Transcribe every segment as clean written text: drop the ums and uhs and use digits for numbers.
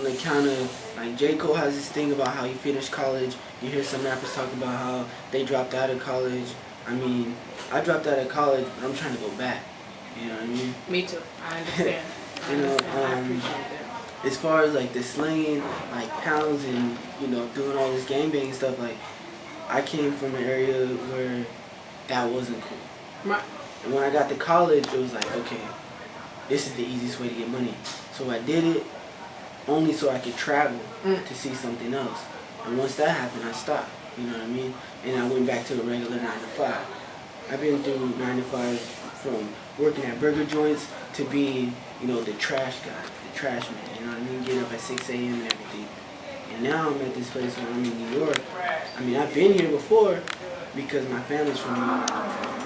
on the account of, like, J. Cole has this thing about how he finished college. You hear some rappers talk about how they dropped out of college. I mean, I dropped out of college, but I'm trying to go back. You know what I mean? Me too. I understand. You know, I appreciate that. as far as like the slinging, like pounds and, you know, doing all this gangbang stuff, like, I came from an area where that wasn't cool. Right. And when I got to college, it was like, okay, this is the easiest way to get money. So I did it only so I could travel to see something else. And once that happened, I stopped. You know what I mean? And I went back to a regular 9 to 5. I've been through 9 to 5 from working at burger joints to being, you know, the trash guy, the trash man. You know what I mean? Getting up at 6 a.m. and everything. And now I'm at this place where I'm in New York. I mean, I've been here before because my family's from New York.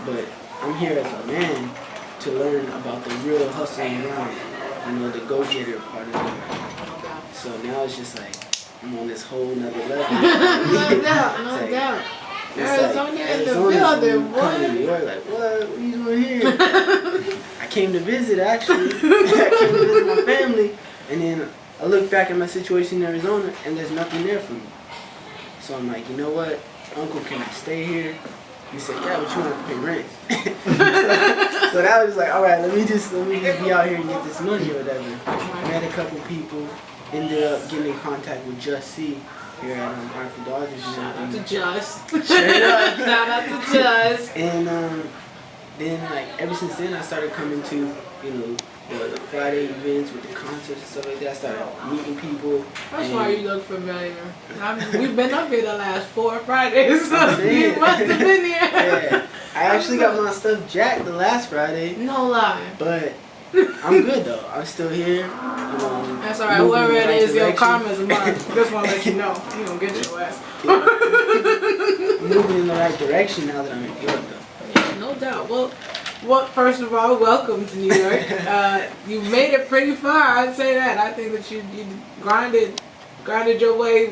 But I'm here as a man to learn about the real hustling around, you know, the go-getter part of it. So now it's just like, I'm on this whole nother level. No doubt, no doubt. Arizona in the building, boy. Coming to New York, like, what are you doing here? I came to visit, actually. I came to visit my family. And then I look back at my situation in Arizona, and there's nothing there for me. So I'm like, you know what? Uncle, can I stay here? He said, yeah, but you want to pay rent. So that was like, all right, let me just be out here and get this money or whatever. Met a couple people, ended up getting in contact with Just C here at Hartford Dodgers. Shout out to Just. Straight up. Shout out to Just. And then, like, ever since then, I started coming to, you know, the Friday events with the concerts and stuff like that. I started meeting people. That's why you look familiar. We've been up here the last 4 Fridays, so you must have been here. Yeah. I actually got my stuff jacked the last Friday. No lie. But I'm good, though. I'm still here. That's alright. Whoever it is, your karma's a mark. Just want to let you know. You don't get your ass. I'm moving in the right direction now that I'm in New York, though. Yeah, no doubt. Well, first of all, welcome to New York. You made it pretty far. I'd say that. I think that you grinded your way.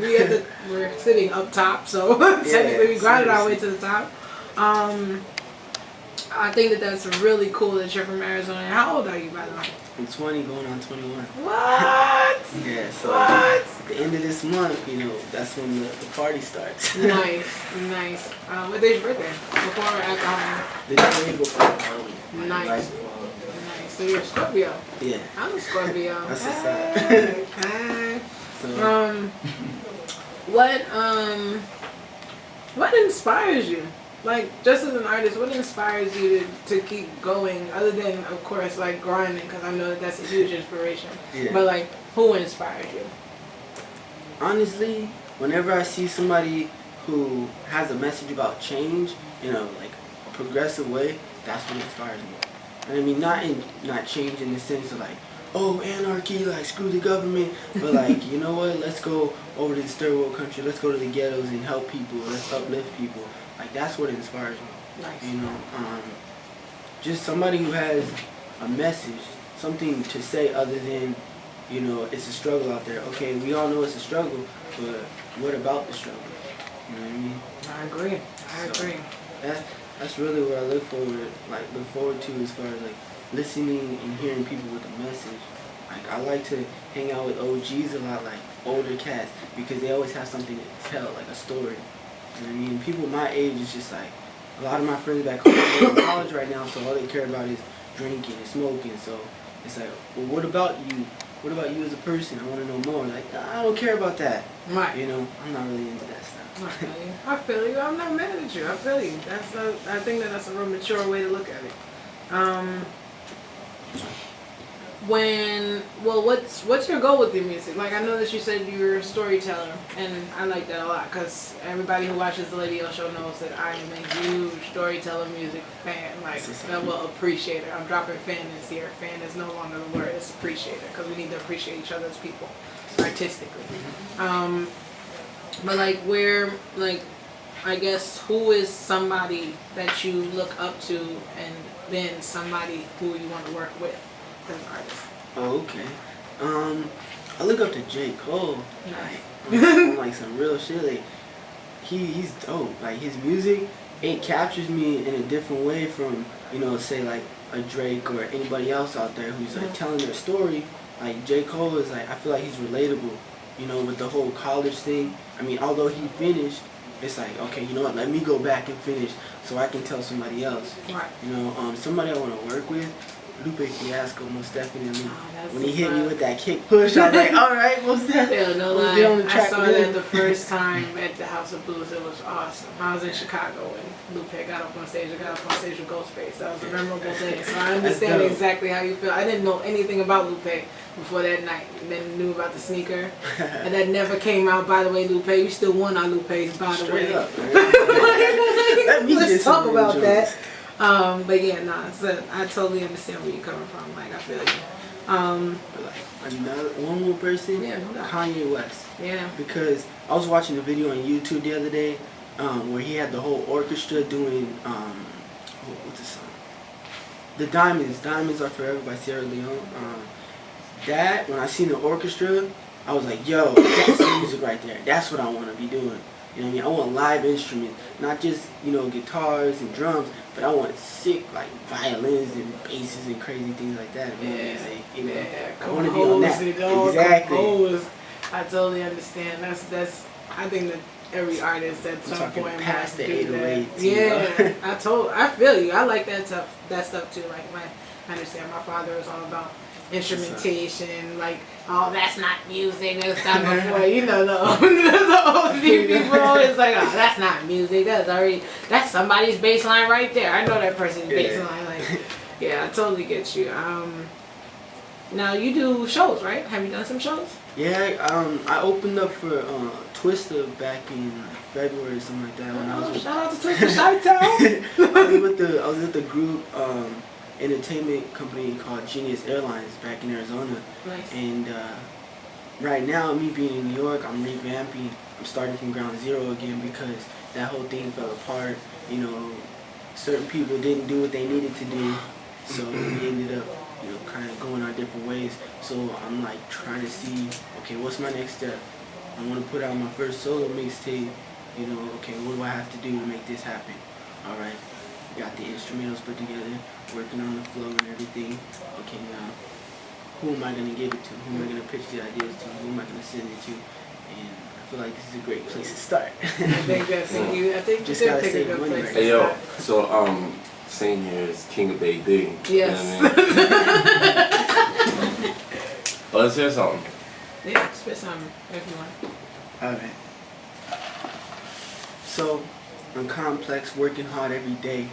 We're sitting up top, so technically we grinded our way to the top. I think that's really cool that you're from Arizona. How old are you, by the way? I'm 20, going on 21. What? Yeah, so What? At the end of this month, you know, that's when the party starts. Nice. What day's your birthday? Before or after Halloween? The day before Halloween. Nice. So you're a Scorpio. Yeah. I'm a Scorpio. That's what's up. Hey. So, What inspires you? Like, just as an artist, what inspires you to keep going, other than, of course, like, grinding, because I know that's a huge inspiration. Yeah. But, like, who inspires you? honestly, whenever I see somebody who has a message about change, you know, like a progressive way, that's what inspires me. And I mean, not change in the sense of like, oh, anarchy, like screw the government, but like, you know what, let's go over to this third world country, let's go to the ghettos and help people, let's uplift people. Like, that's what inspires me. Nice. You know, just somebody who has a message, something to say other than, you know, it's a struggle out there. Okay, we all know it's a struggle, but what about the struggle? You know what I mean? I agree. I agree. That's really what I look forward to as far as like listening and hearing people with a message. Like, I like to hang out with OGs a lot, like older cats, because they always have something to tell, like a story. You know what I mean? People my age is just like, a lot of my friends back home are in college right now, so all they care about is drinking and smoking. So it's like, well, what about you? What about you as a person? I want to know more. Like, nah, I don't care about that. Right. You know, I'm not really into that stuff. I feel you. I'm not mad at you. I feel you. I think that's a real mature way to look at it. What's your goal with your music? Like, I know that you said you're a storyteller, and I like that a lot, because everybody who watches the radio show knows that I am a huge storyteller music fan, like, appreciator. I'm dropping fan is here. Fan is no longer the word, it's appreciator, because we need to appreciate each other as people, artistically. But I guess, who is somebody that you look up to, and then somebody who you want to work with as an artist? Oh, okay. I look up to J. Cole. Nice. On like some real shit. Like, he's dope. Like, his music, it captures me in a different way from, you know, say like a Drake or anybody else out there who's like telling their story, like J. Cole is like, I feel like he's relatable, you know, with the whole college thing. I mean, although he finished, it's like, okay, you know what, let me go back and finish so I can tell somebody else. Right. You know, somebody I want to work with, Lupe Fiasco, most definitely. Oh, when he hit me with that kick push, I was like, all right, most definitely. Yeah, no lie. I saw that the first time at the House of Blues. It was awesome. I was in Chicago when Lupe got up on stage. I got up on stage with Ghostface. That was a memorable day. So I understand exactly how you feel. I didn't know anything about Lupe before that night. And then knew about the sneaker. And that never came out, by the way, Lupe. You still won on Lupe's, by the way. Up, Let's talk about that. But yeah, nah, so I totally understand where you're coming from. Like, I feel you. Another one more person, yeah, Kanye West. Yeah. Because I was watching a video on YouTube the other day where he had the whole orchestra doing, what's the song? The Diamonds. Diamonds Are Forever by Sierra Leone. That, when I seen the orchestra, I was like, yo, that's the music right there. That's what I want to be doing. You know what I mean? I want live instruments, not just, you know, guitars and drums, but I want sick, like, violins and basses and crazy things like that. Yeah, you know, yeah. I want to be on that. Exactly. Compose. I totally understand. That's. I think that every artist at some point past the do that. 808s. Yeah, I feel you. I like that stuff too. Like, I understand. My father was all about instrumentation, like, oh, that's not music, that's not before, you know, the old people always like, oh, that's not music, that's somebody's bass line right there. I know that person's bass line. Like, yeah, I totally get you. Now you do shows, right? Have you done some shows? Yeah, I opened up for Twister back in February or something like that. When I was shout out to Twister, Chi-Town. I was with the group entertainment company called Genius Airlines back in Arizona. Nice. And right now, me being in New York, I'm revamping. I'm starting from ground zero again because that whole thing fell apart. You know, certain people didn't do what they needed to do, so we ended up, you know, kind of going our different ways. So I'm like trying to see, okay, what's my next step? I want to put out my first solo mixtape. You know, okay, what do I have to do to make this happen? All right. Got the instrumentals put together, working on the flow and everything. Okay, now, who am I going to give it to? Who am I going to pitch the ideas to? Who am I going to send it to? And I feel like this is a great place to start. I think you just did gotta pick a save good money place right to Hey yo, start. so Sain here is King of Bay D. Yes. You know what I mean? Well, let's hear something. Yeah, spit something if you want. Alright. So, I'm complex, working hard every day.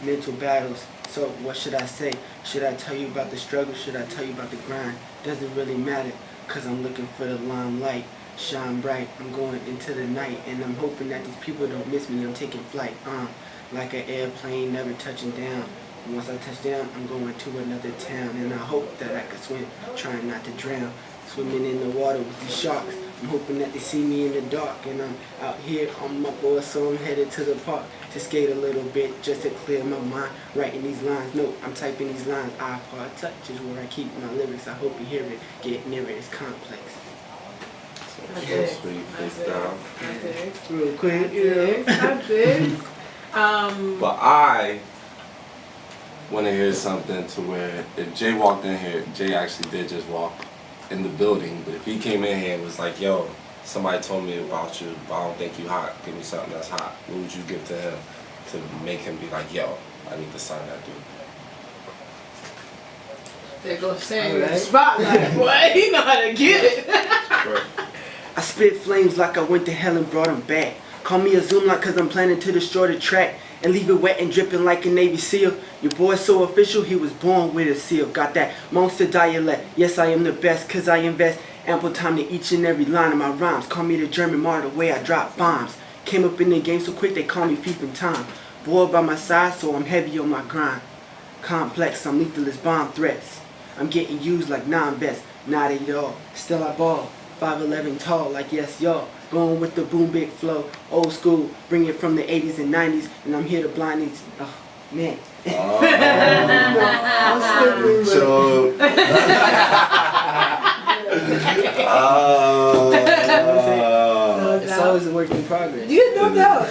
Mental battles. So what should I say? Should I tell you about the struggle? Should I tell you about the grind? Doesn't really matter, cause I'm looking for the limelight. Shine bright, I'm going into the night, and I'm hoping that these people don't miss me. I'm taking flight, like an airplane never touching down. And once I touch down, I'm going to another town, and I hope that I can swim, trying not to drown. Swimming in the water with these sharks. I'm hoping that they see me in the dark, and I'm out here on my board, so I'm headed to the park to skate a little bit just to clear my mind. Writing these lines, no, I'm typing these lines. iPod Touch is where I keep my lyrics. I hope you hear it. Get near it. It's complex. I did. Sweet freestyle. I did. Real quick, I did. But I want to hear something to where if Jay walked in here, Jay actually did just walk in the building, but if he came in here and was like, yo, somebody told me about you, but I don't think you hot, give me something that's hot, what would you give to him to make him be like, yo, I need to sign that dude? There goes Sam in the spotlight, boy. He know how to get it. I spit flames like I went to hell and brought them back. Call me a zoom like cause I'm planning to destroy the track and leave it wet and dripping like a Navy SEAL. Your boy's so official, he was born with a seal. Got that monster dialect. Yes, I am the best cause I invest ample time to each and every line of my rhymes. Call me the German martyr, the way I drop bombs. Came up in the game so quick they call me peeping Tom. Boy by my side, so I'm heavy on my grind. Complex, I'm lethal as bomb threats. I'm getting used like non-vets. Not at all. Still I ball. 5'11" tall, like yes y'all. Going with the boom big flow. Old school, bring it from the 80s and 90s. And I'm here to blind these. Oh, man. So, It's always a work in progress. You no doubt.